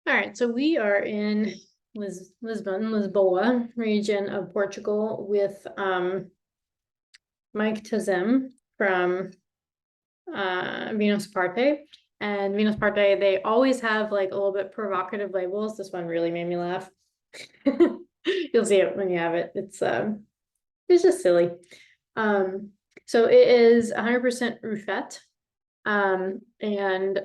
All right, so we are in Lisboa region of Portugal with Mike Tazem from Vinhos Aparte. And Vinhos Aparte, they always have like a little bit provocative labels. This one really made me laugh. You'll see it when you have it. It's just silly. So it is 100% Rufete. And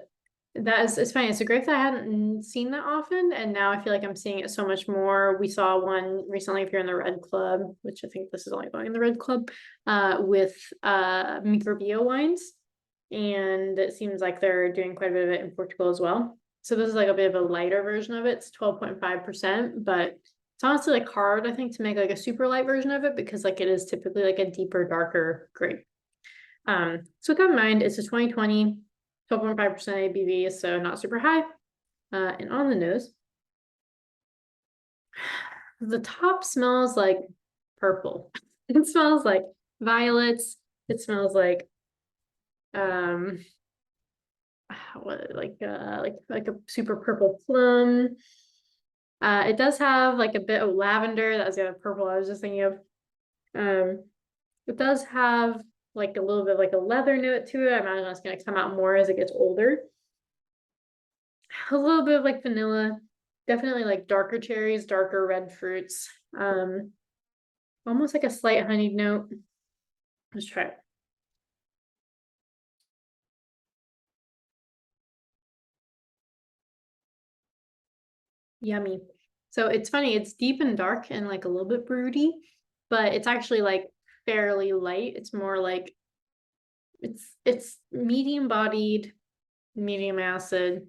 it's funny. It's a grape that I hadn't seen that often, and now I feel like I'm seeing it so much more. We saw one recently if you're in the Red Club, which I think this is only going in the Red Club, with microbio wines, and it seems like they're doing quite a bit of it in Portugal as well. So this is like a bit of a lighter version of it. It's 12.5%, but it's honestly like hard, I think, to make like a super light version of it because like it is typically like a deeper, darker grape. So keep in mind, it's a 2020, 12.5% ABV, so not super high. And on the nose, the top smells like purple. It smells like violets. It smells like like a super purple plum. It does have like a bit of lavender. That was the other purple I was just thinking of. It does have like a little bit like a leather note to it. I imagine it's going to come out more as it gets older. A little bit of like vanilla, definitely like darker cherries, darker red fruits. Almost like a slight honeyed note. Let's try it. Yummy. So it's funny, it's deep and dark and like a little bit broody, but it's actually like fairly light. It's more like it's medium bodied, medium acid,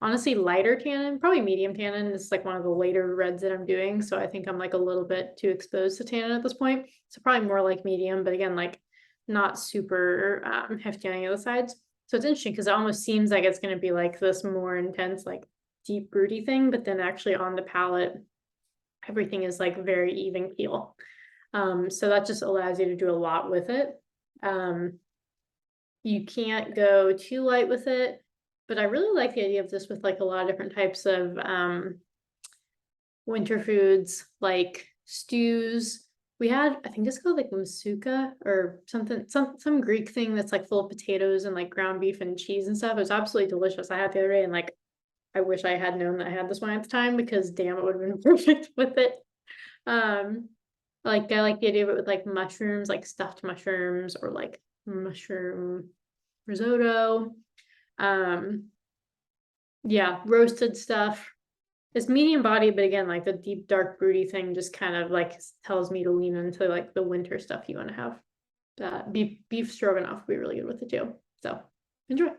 honestly lighter tannin, probably medium tannin. This is like one of the later reds that I'm doing, so I think I'm like a little bit too exposed to tannin at this point, so probably more like medium, but again like not super hefty on the other sides. So it's interesting because it almost seems like it's going to be like this more intense like deep broody thing, but then actually on the palate everything is like very even keel. So that just allows you to do a lot with it. You can't go too light with it, but I really like the idea of this with like a lot of different types of winter foods, like stews. We had, I think it's called like moussaka or something, some Greek thing that's like full of potatoes and like ground beef and cheese and stuff. It was absolutely delicious. I had it the other day and like I wish I had known that I had this wine at the time because damn, it would have been perfect with it. I like the idea of it with like mushrooms, like stuffed mushrooms or like mushroom risotto. Yeah, roasted stuff. It's medium body, but again, like the deep dark broody thing just kind of like tells me to lean into like the winter stuff you want to have. Beef stroganoff would be really good with it too. So enjoy.